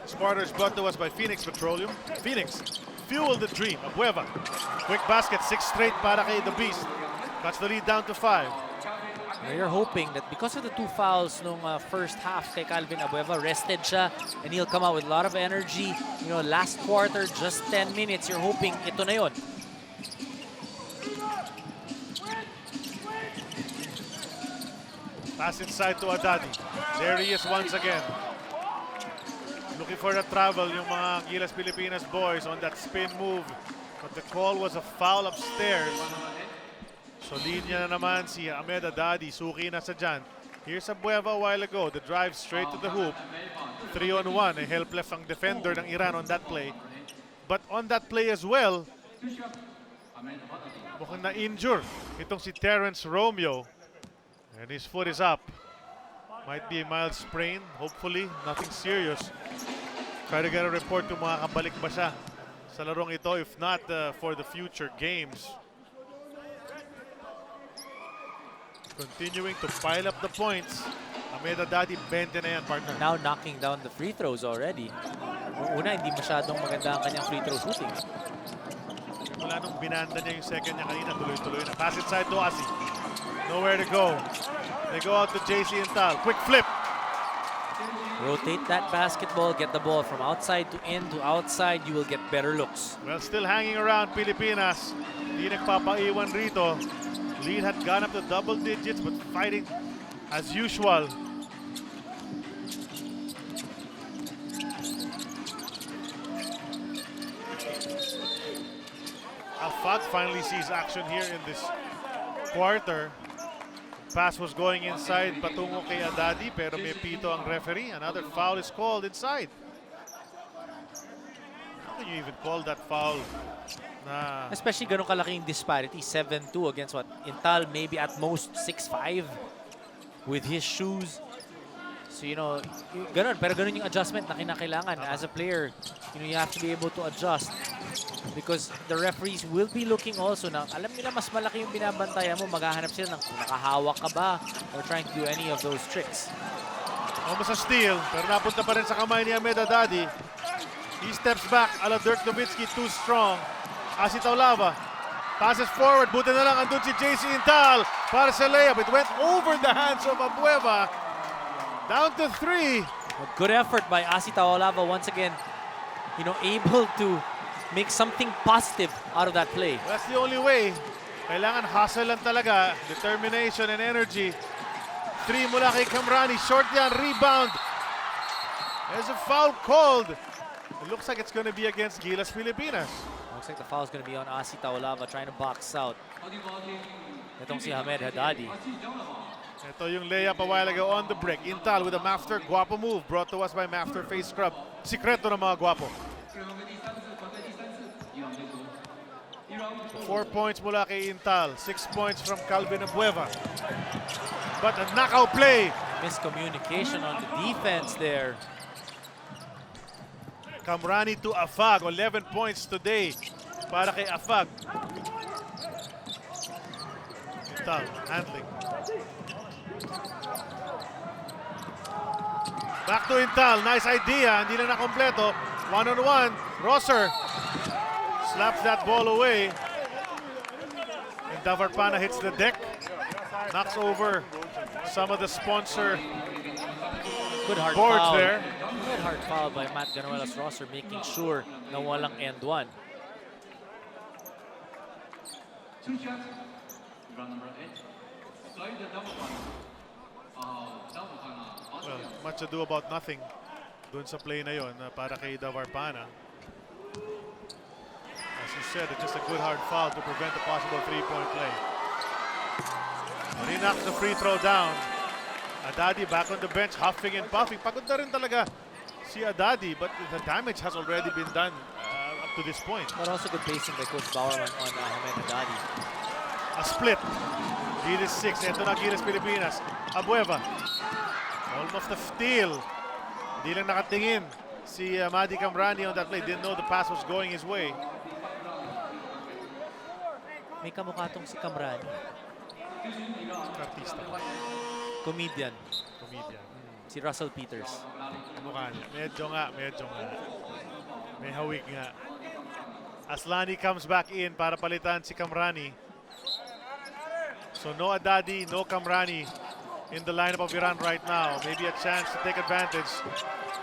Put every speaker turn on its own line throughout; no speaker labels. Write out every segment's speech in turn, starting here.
This quarter is brought to us by Phoenix Petroleum. Phoenix, fuel the dream. Abueva, quick basket, 6 straight para kay the Beast. Cuts the lead down to 5.
You're hoping that because of the 2 fouls nung first half kay Calvin Abueva, rested siya and he'll come out with a lot of energy. You know, last quarter, just 10 minutes, you're hoping ito na yun.
Pass inside to Adadi. There he is once again. Looking for the travel yung mga Gilas Pilipinas boys on that spin move. But the call was a foul upstairs. So linya na naman si Ahmed Adadi. Suki na sa dyan. Here's Abueva a while ago. The drive straight to the hoop. 3-on-1. A helpless ang defender ng Iran on that play. But on that play as well, mukhang na-injure itong si Terrence Romeo. And his foot is up. Might be a mild sprain. Hopefully, nothing serious. Try to get a report kung makakabalik ba siya sa larong ito. If not, for the future games. Continuing to pile up the points. Ahmed Adadi, 20 na yan, partner.
Now knocking down the free throws already. Una, hindi masyadong maganda ang kanyang free throw shooting.
Mula nung binanda niya yung second niya kanina, tuloy-tuloy na. Pass inside to Asi. Nowhere to go. They go out to JC and Tal. Quick flip.
Rotate that basketball, get the ball from outside to in to outside, you will get better looks.
Well, still hanging around Pilipinas. Hindi nagpapaiwan rito. Lead had gone up to double digits, but fighting as usual. Afag finally sees action here in this quarter. Pass was going inside patungo kay Adadi, pero may pito ang referee. Another foul is called inside. How can you even call that foul?
Especially ganun kalaking disparity, 7-2 against what? Intal maybe at most 6-5 with his shoes. So, you know, ganun. Pero ganun yung adjustment na kinakailangan. As a player, you know, you have to be able to adjust. Because the referees will be looking also na alam nila mas malaki yung binabantayan mo, maghahanap sila ng kung nakahawak ka ba or trying to do any of those tricks.
Almost a steal, pero napunta pa rin sa kamay ni Ahmed Adadi. He steps back, ala Dirk Nowitzki, too strong. Asi Taulava, passes forward, buti na lang andun si JC Intal para sa layup. It went over the hands of Abueva. Down to 3.
A good effort by Asi Taulava once again, you know, able to make something positive out of that play.
That's the only way. Kailangan hustle lang talaga, determination and energy. 3 mula kay Kamrani, short yan, rebound. There's a foul called. It looks like it's going to be against Gilas Pilipinas.
Looks like the foul is going to be on Asi Taulava trying to box out. Itong si Ahmed Adadi.
Ito yung layup a while ago on the break. Intal with a Mafter, guapo move brought to us by Mafter Face Scrub. Sikreto ng mga guapo. 4 points mula kay Intal, 6 points from Calvin Abueva. But a knockout play.
Miscommunication on the defense there.
Kamrani to Afag, 11 points today para kay Afag. Intal, handling. Back to Intal, nice idea, hindi na nakompleto. One-on-one, Rosser slaps that ball away. And Davarpana hits the deck, knocks over some of the sponsor
Good hard
boards
foul.
there.
Good hard foul by Matt Ganuelas Rosser, making sure na walang end one.
Well, much ado about nothing dun sa play na yon para kay Davarpana. As you said, it's just a good hard foul to prevent a possible three-point play. But he knocks the free throw down. Adadi back on the bench, huffing and puffing. Pagod na rin talaga si Adadi, but the damage has already been done up to this point.
But also good pacing by Coach Bowerman on Ahmed Adadi.
A split. Gilas 6. Ito na Gilas Pilipinas. Abueva. Almost a steal. Hindi lang nakatingin si Madi Kamrani on that play. Didn't know the pass was going his way.
May kamukha tong si Kamrani.
Artista.
Comedian.
Comedian.
Si Russell Peters.
Mukha niya. Medyo nga. May hawig nga. Aslani comes back in para palitan si Kamrani. So no Adadi, no Kamrani in the lineup of Iran right now. Maybe a chance to take advantage.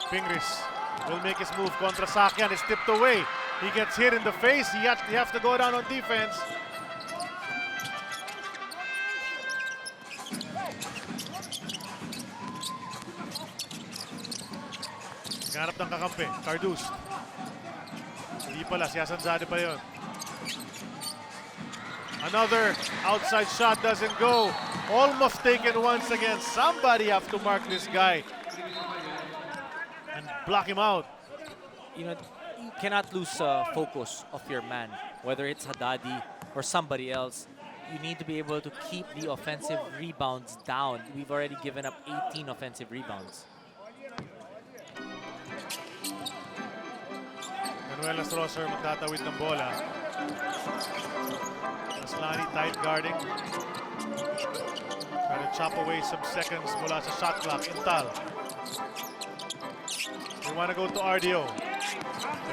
Pingris will make his move contra Sakyan. It's tipped away. He gets hit in the face. He has to go down on defense. Ganap ng kakampi. Cardus. Hindi pala. Si Asanzade pa yun. Another outside shot doesn't go. Almost taken once again. Somebody have to mark this guy and block him out.
You know, you cannot lose focus of your man, whether it's Haddadi or somebody else. You need to be able to keep the offensive rebounds down. We've already given up 18 offensive rebounds.
Manuel Astrosser magtatawid ng bola. Aslani tight guarding. Trying to chop away some seconds mula sa shot clock. Intal. They want to go to RDO.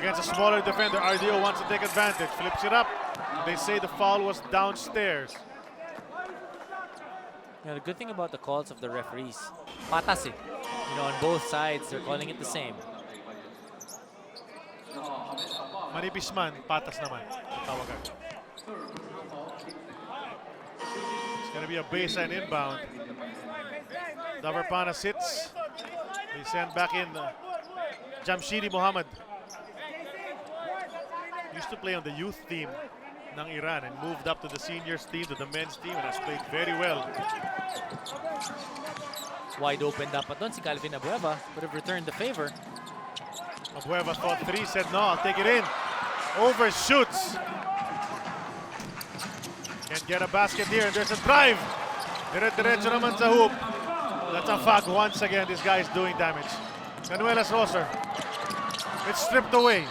Against a smaller defender, RDO wants to take advantage. Flips it up. They say the foul was downstairs.
You know, the good thing about the calls of the referees, patas eh. You know, on both sides, they're calling it the same.
Manipis man, patas naman. Tawagan. It's going to be a baseline inbound. Davarpana sits. They send back in Jamshidi Mohammed. Used to play on the youth team ng Iran and moved up to the seniors team, to the men's team, and has played very well.
Wide open dapat doon si Calvin Abueva. Would have returned the favor.
Abueva thought three, said no, I'll take it in. Overshoots. Can't get a basket here, and there's a drive. Dire-diretso naman sa hoop. That's a foul once again. This guy is doing damage. Manuel Astrosser. It's stripped away.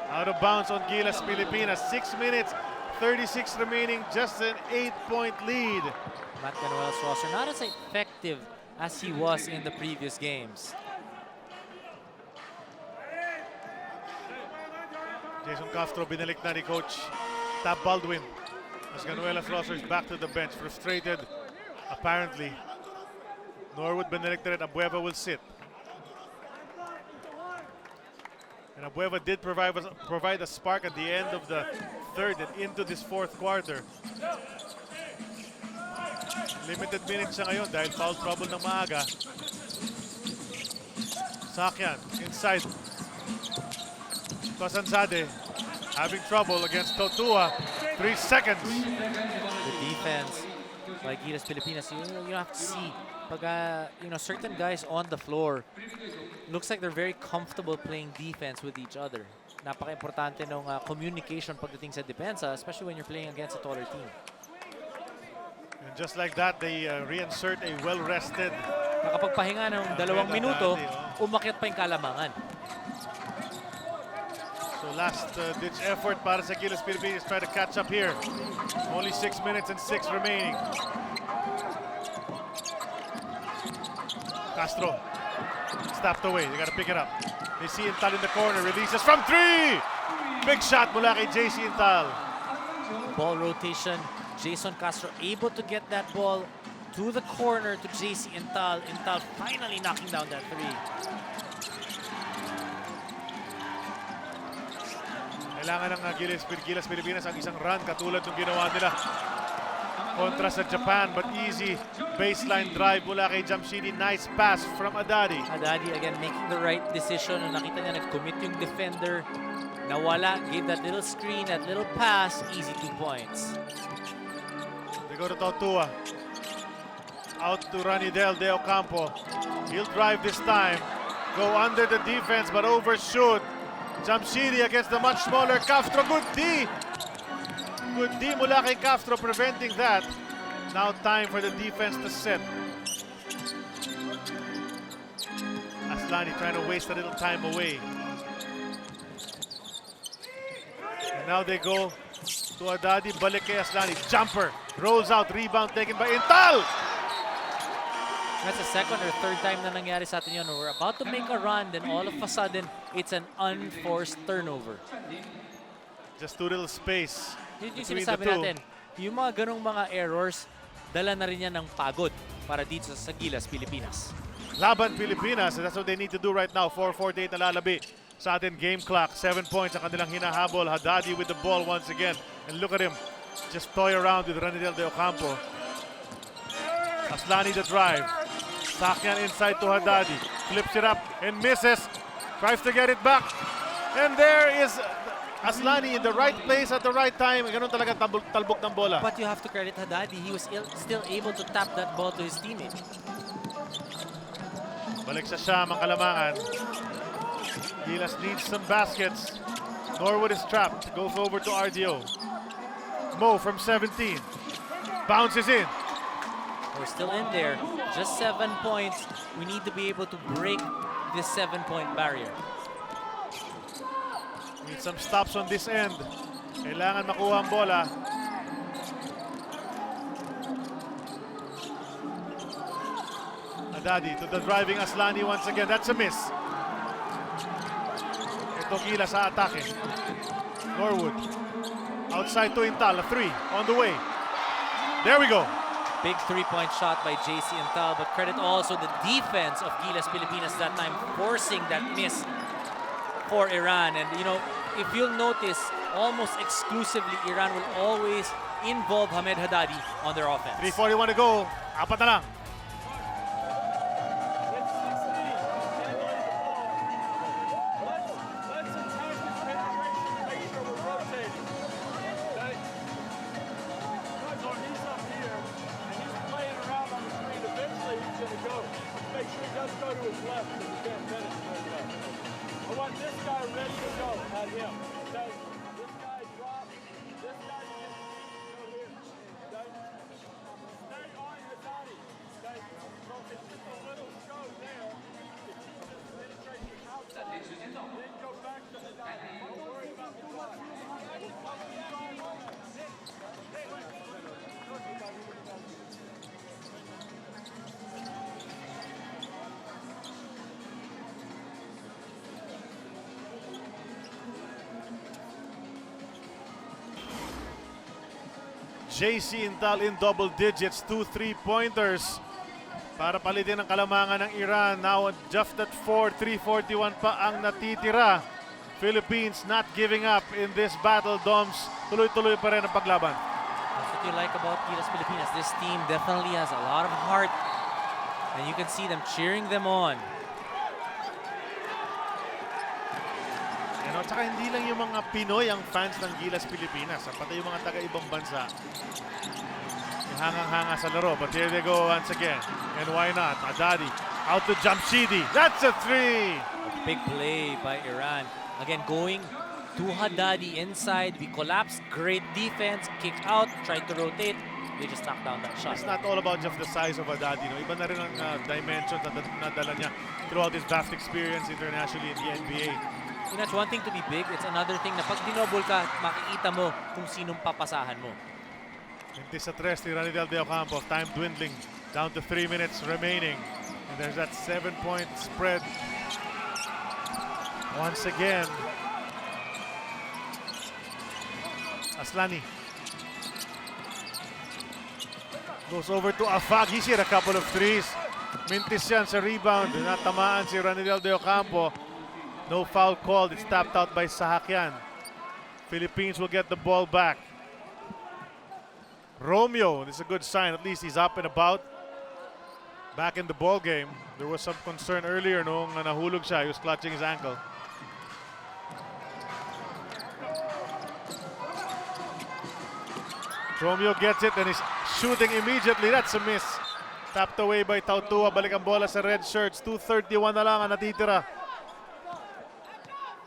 Out of bounds on Gilas Pilipinas. 6 minutes, 36 remaining, just an 8-point lead.
Matt Manuel Astrosser not as effective as he was in the previous games.
Jason Castro binalik na ni Coach Tab Baldwin as Manuel Astrosser is back to the bench, frustrated apparently. Norwood Benedicted, Abueva will sit. And Abueva did provide a spark at the end of the third and into this fourth quarter. Limited minutes siya ngayon dahil foul trouble ng maaga. Sakyan inside. Asanzade having trouble against Totua. 3 seconds.
The defense, like Gilas Pilipinas, you have to see pag you know, certain guys on the floor, looks like they're very comfortable playing defense with each other. Napaka-importante ng communication pagdating sa depensa, especially when you're playing against a taller team.
And just like that, they reinsert a well-rested.
Nakapagpahinga ng 2 minuto, umakyat pa yung kalamangan.
So last-ditch effort para sa Gilas Pilipinas, try to catch up here. Only 6 minutes and 6 remaining. Castro, stopped away. They got to pick it up. They see Intal in the corner. Releases from 3. Big shot mula kay JC Intal.
Ball rotation. Jason Castro able to get that ball to the corner to JC Intal. Intal finally knocking down that 3.
Kailangan ng Gilas Pilipinas ang isang run katulad ng ginawa nila kontra sa Japan, but easy baseline drive mula kay Jamshidi. Nice pass from Haddadi.
Haddadi again making the right decision. Nakita niya nag-commit yung defender. Nawala, gave that little screen, that little pass. Easy 2 points.
They go to Totua. Out to Ranidel de Ocampo. He'll drive this time. Go under the defense but overshoot. Jamshidi against the much smaller Castro. Good D. Good D mula kay Castro preventing that. Now time for the defense to set. Aslani trying to waste a little time away. And now they go to Haddadi. Balik kay Aslani. Jumper. Rolls out. Rebound taken by Intal.
That's the second or third time na nangyari sa atin yun. We're about to make a run, then all of a sudden, it's an unforced turnover.
Just too little space
Yun yung
between the
sinasabi
two.
natin. Yung mga ganong mga errors, dala na rin yan ng pagod para dito sa Gilas, Pilipinas.
Laban Pilipinas, and that's what they need to do right now. 4:48 na lalabi sa atin game clock. 7 points ang kanilang hinahabol. Haddadi with the ball once again. And look at him, just toy around with Ranidel de Ocampo. Aslani the drive. Sakyan inside to Haddadi. Flips it up and misses. Tries to get it back. And there is Aslani in the right place at the right time. Ganun talaga talbok ng bola.
But you have to credit Haddadi. He was still able to tap that ball to his teammate.
Balik sa Siam ang Kalamangan. Gilas needs some baskets. Norwood is trapped. Goes over to RDO. Mo from 17. Bounces in.
We're still in there. Just 7 points. We need to be able to break this 7-point barrier.
Need some stops on this end. Kailangan makuha ang bola. Haddadi to the driving Aslani once again. That's a miss. Ito Gilas sa atake. Norwood. Outside to Intal. A 3 on the way. There we go.
Big 3-point shot by JC Intal, but credit also the defense of Gilas Pilipinas that time, forcing that miss for Iran. And you know, if you'll notice, almost exclusively Iran will always involve Hamed Haddadi on their offense.
3:41 to go. Apat na lang. JC Intal in double digits, 2 3-pointers para palitin ang Kalamangan ng Iran. Now just at 4, 3:41 pa ang natitira. Philippines not giving up in this battle, Doms. Tuloy-tuloy pa rin ang paglaban.
That's what you like about Gilas Pilipinas. This team definitely has a lot of heart, and you can see them cheering them on.
You know, tsaka hindi lang yung mga Pinoy ang fans ng Gilas Pilipinas, pati yung mga taga-ibang bansa. Hangang-hanga sa laro, but here they go once again. And why not? Haddadi out to Jamshidi. That's a 3!
A big play by Iran. Again, going to Haddadi inside. We collapse. Great defense. Kick out. Tried to rotate. They just knocked down that shot.
It's not all about just the size of Haddadi. No? Iba na rin ang dimensions na nadala niya throughout his vast experience internationally in the NBA.
You know, it's one thing to be big. It's another thing na pag dinobol ka, makikita mo kung sinong papasahan mo.
This at rest ni Ranidel de Ocampo. Time dwindling down to 3 minutes remaining. And there's that 7-point spread. Once again. Aslani. Goes over to Afag. He's hit a couple of threes. Mintis yan sa rebound. Natamaan si Ranidel de Ocampo. No foul called. It's tapped out by Sahakyan. Philippines will get the ball back. Romeo, this is a good sign. At least he's up and about. Back in the ball game. There was some concern earlier nung nahulog siya. He was clutching his ankle. Romeo gets it and he's shooting immediately. That's a miss. Tapped away by Tautua. Balik ang bola sa red shirts. 2:31 na lang ang natitira.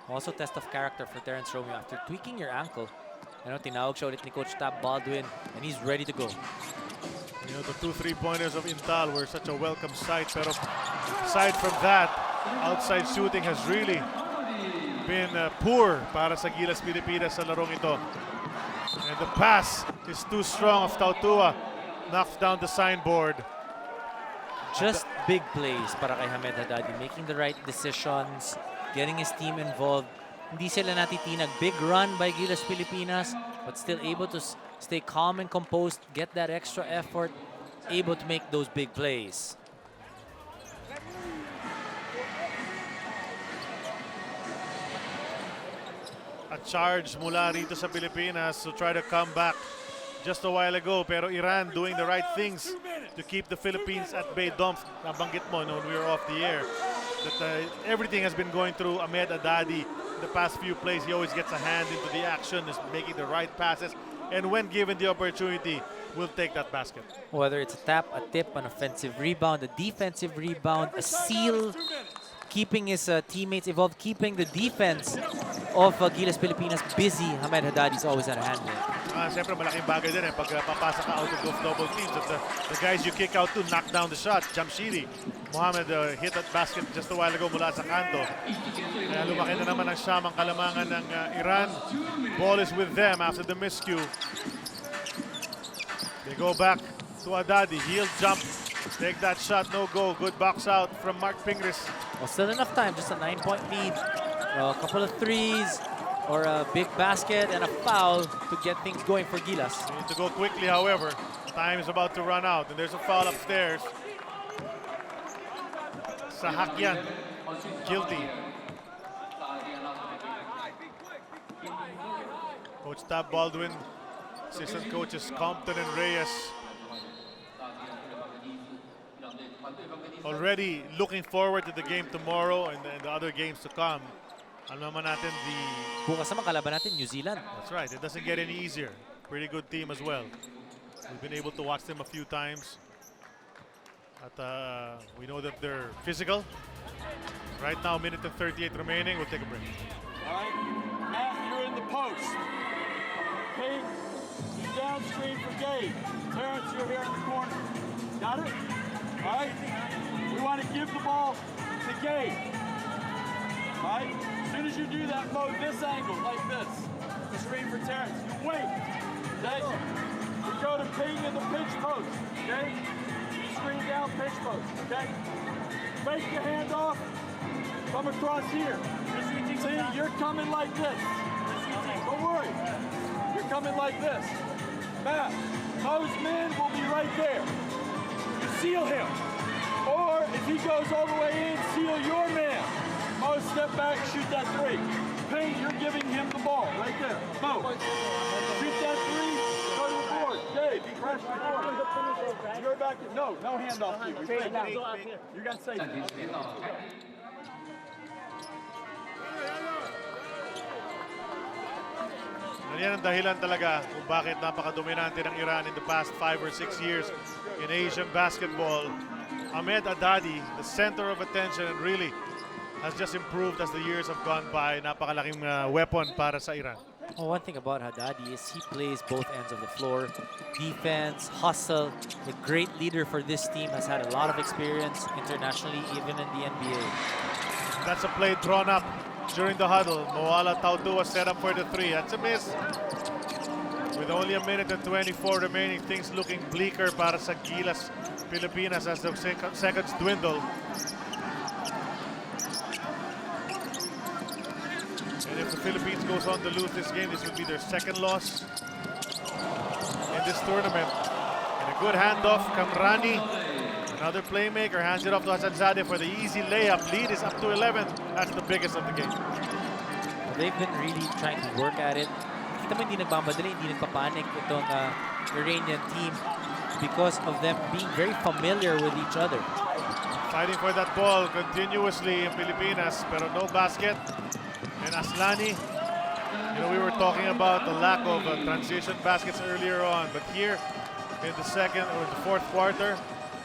Also test of character for Terrence Romeo. After tweaking your ankle, tinawag siya ulit ni Coach Tab Baldwin, and he's ready to go.
You know, the 2 3-pointers of Intal were such a welcome sight. Pero aside from that, outside shooting has really been poor para sa Gilas Pilipinas sa larong ito. And the pass is too strong of Tautua. Knocks down the signboard.
Just big plays para kay Hamed Haddadi, making the right decisions, getting his team involved. Hindi sila natitinag. Big run by Gilas Pilipinas, but still able to stay calm and composed, get that extra effort, able to make those big plays.
A charge mula rito sa Pilipinas to try to come back just a while ago. Pero Iran doing the right things to keep the Philippines at bay. Dumps, nabanggit mo when we were off the air, that everything has been going through Hamed Haddadi the past few plays. He always gets a hand into the action, is making the right passes, and when given the opportunity, will take that basket.
Whether it's a tap, a tip, an offensive rebound, a defensive rebound, a steal, keeping his teammates involved, keeping the defense of Gilas Pilipinas busy. Hamed Haddadi is always at a hand with.
Siyempre malaking bagay din pag papasa ka out of those double teams. At the guys you kick out to knock down the shot. Jamshidi Mohamed hit that basket just a while ago mula sa kanto. Kaya lumaki na naman ang siyam ang kalamangan ng Iran. Ball is with them after the miscue. They go back to Haddadi. He'll jump. Take that shot, no go. Good box out from Mark Pingris.
Well, still enough time, just a 9-point lead. A couple of threes or a big basket and a foul to get things going for Gilas.
They need to go quickly, however. Time is about to run out, and there's a foul upstairs. Sahakyan, guilty. Coach Tab Baldwin, assistant coaches Compton and Reyes. Already looking forward to the game tomorrow and the other games to come. Alam naman natin
Bukas naman kalaban natin, New Zealand.
That's right. It doesn't get any easier. Pretty good team as well. We've been able to watch them a few times. At we know that they're physical. Right now, minute and 38 remaining. We'll take a break.
All right, Matt, you're in the post. Pete, you down screen for Gabe. Terrence, you're here in the corner. Got it? All right. We want to give the ball to Gabe. All right. As soon as you do that, load this angle like this. The screen for Terrence. You wait. Okay. You go to Pete in the pinch post. Okay. You screen down pinch post. Okay. Make the handoff. Come across here. See, you're coming like this. Don't worry. You're coming like this. Matt, those men will be right there. You seal him. Or if he goes all the way in, seal your man. Mo, step back, shoot that three. Payne, you're giving him the ball right there. Mo, shoot that three, go to the board. Dave, crash the board. You're back. No handoff. You got safety.
Yan ang dahilan talaga kung bakit napakadominante ng Iran in the past 5 or 6 years in Asian basketball. Hamed Haddadi, the center of attention, and really has just improved as the years have gone by. Napakalaking weapon para sa Iran.
Well, one thing about Haddadi is he plays both ends of the floor. Defense, hustle, a great leader for this team, has had a lot of experience internationally, even in the NBA.
That's a play drawn up during the huddle. Moala Taudua set up for the three. That's a miss. With only a minute and 24 remaining, things looking bleaker para sa Gilas Pilipinas as the seconds dwindle. And if the Philippines goes on to lose this game, this would be their second loss in this tournament. And a good handoff, Kamrani, another playmaker, hands it off to Hassanzadeh for the easy layup. Lead is up to 11. That's the biggest of the game.
They've been really trying to work at it. Kita mo hindi nagmamadali, hindi nagpapanik itong Iranian team because of them being very familiar with each other.
Fighting for that ball continuously in Pilipinas, pero no basket. And Aslani, we were talking about the lack of transition baskets earlier on, but here in the second or the fourth quarter,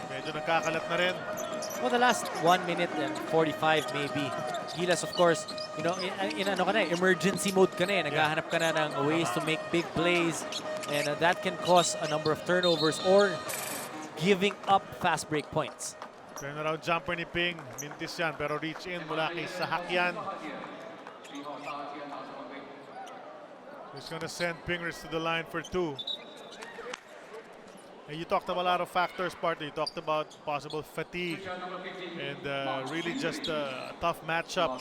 medyo nakakalat na rin.
Well, the last 1 minute and 45 maybe. Gilas, of course, in emergency mode ka na eh. Naghahanap ka na ng ways to make big plays, and that can cause a number of turnovers or giving up fast break points.
Turnaround jumper ni Ping, mintis yan, pero reach in mula kay Sahakyan. He's gonna send Pingers to the line for two. And you talked about a lot of factors, partner. You talked about possible fatigue and really just a tough matchup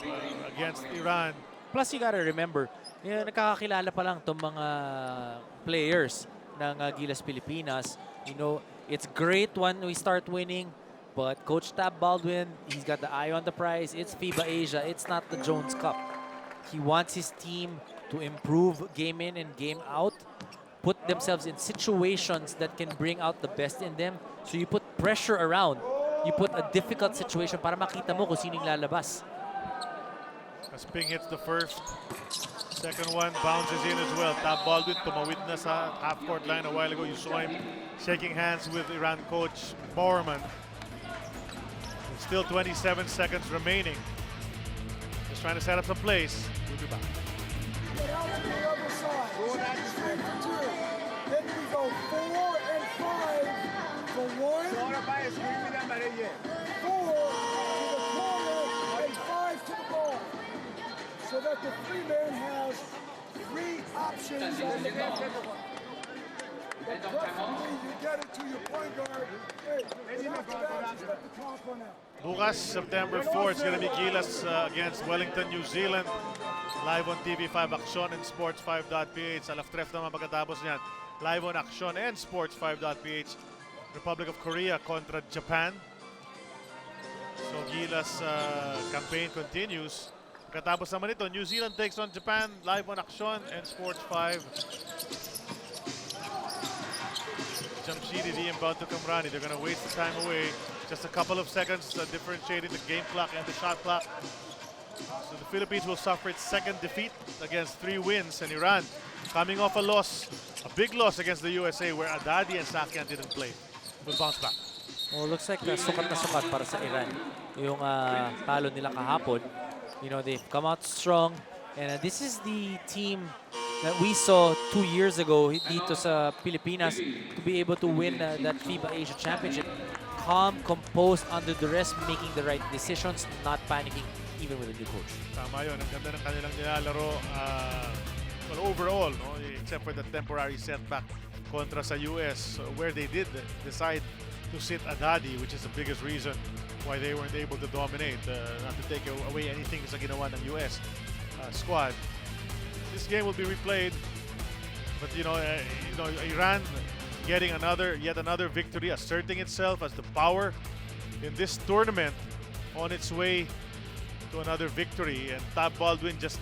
against Iran.
Plus, you gotta remember, nakakakilala pa lang itong mga players ng Gilas Pilipinas. You know, it's great when we start winning, but Coach Tab Baldwin, he's got the eye on the prize. It's FIBA Asia. It's not the Jones Cup. He wants his team to improve game in and game out, put themselves in situations that can bring out the best in them. So you put pressure around. You put a difficult situation para makita mo kung sinong lalabas.
As Ping hits the first, second one bounces in as well. Tab Baldwin tumawid na sa half-court line a while ago. You saw him shaking hands with Iran coach Bowerman. Still 27 seconds remaining. Just trying to set up some plays. We'll be back.
Get out to the other side. 3 for 2. Then we go 4 and 5 for 1. 4 to the corner and 5 to the ball. So that the 3-man has 3 options on the ball. But preferably you get it to your point guard. Hey, enough of that. Just let the clock run out.
Bukas, September 4, it's going to be Gilas against Wellington, New Zealand. Live on TV5 Action and Sports5.ph. Alas 3 naman pagkatapos niyan. Live on Action and Sports5.ph. Republic of Korea kontra Japan. So Gilas campaign continues. Pagkatapos naman ito, New Zealand takes on Japan. Live on Action and Sports5. Jamshidi, the inbound to Kamrani. They're going to waste the time away. Just a couple of seconds differentiating the game clock and the shot clock. So the Philippines will suffer its second defeat against 3 wins. And Iran coming off a loss, a big loss against the USA where Adadi and Sakian didn't play. Will bounce back.
Well, looks like sukat na sukat para sa Iran. Yung talo nila kahapon. You know, they've come out strong. And this is the team that we saw 2 years ago dito sa Pilipinas to be able to win that FIBA Asia Championship. Calm, composed, under duress, making the right decisions, not panicking even with a new coach.
Tama yun. Ang ganda ng kanilang nilalaro. Well, overall, no? Except for the temporary setback kontra sa US, where they did decide to sit Adadi, which is the biggest reason why they weren't able to dominate, not to take away anything sa ginawa ng US squad. This game will be replayed, but Iran getting yet another victory, asserting itself as the power in this tournament, on its way to another victory, and Tab Baldwin just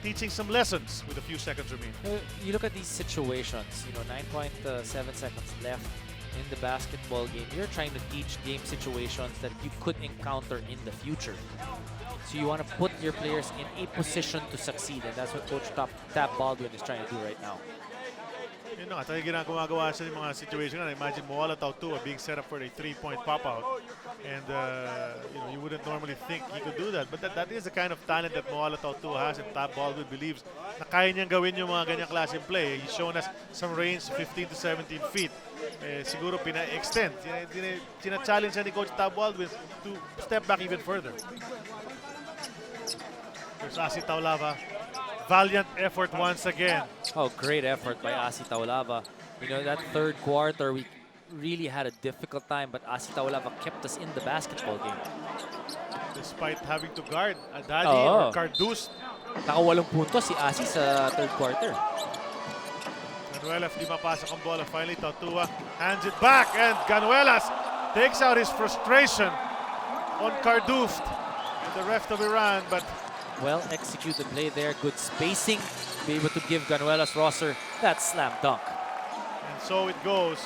teaching some lessons with a few seconds remaining.
You look at these situations, 9.7 seconds left in the basketball game. You're trying to teach game situations that you could encounter in the future. So you want to put your players in a position to succeed, and that's what Coach Tab Baldwin is trying to do right now.
Yun na nga, ginagawa siya ng mga situation na. Imagine Moala Tautua being set up for a 3-point pop-out. And you wouldn't normally think he could do that. But that is the kind of talent that Moala Tautua has, and Tab Baldwin believes na kaya niyang gawin yung mga ganyang klaseng play. He's shown us some range, 15 to 17 feet. Siguro pina-extend. Sina-challenge siya ni Coach Tab Baldwin to step back even further. There's Asi Taulava. Valiant effort once again.
Oh, great effort by Asi Taulava. That third quarter, we really had a difficult time, but Asi Taulava kept us in the basketball game.
Despite having to guard Adadi or Cardus.
Naka-8 puntos si Asi sa third quarter.
Ganuelas, di mapasok ang bola. Finally, Tautua hands it back, and Ganuelas takes out his frustration on Cardus and the rest of Iran, but
well-executed play there, good spacing, be able to give Ganuelas Rosser that slam dunk.
And so it goes.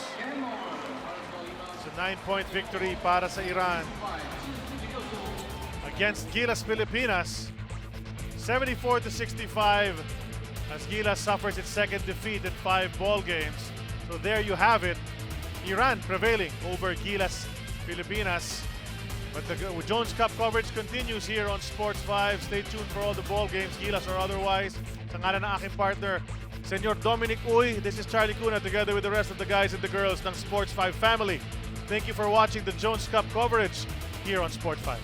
It's a 9-point victory para sa Iran against Gilas Pilipinas. 74 to 65 as Gilas suffers its second defeat in 5 ball games. So there you have it. Iran prevailing over Gilas Pilipinas. But the Jones Cup coverage continues here on Sports 5. Stay tuned for all the ball games, Gilas or otherwise. Sa ngalan ng aking partner, Senor Dominic Uy, this is Charlie Cuna together with the rest of the guys and the girls ng Sports 5 family. Thank you for watching the Jones Cup coverage here on Sports 5.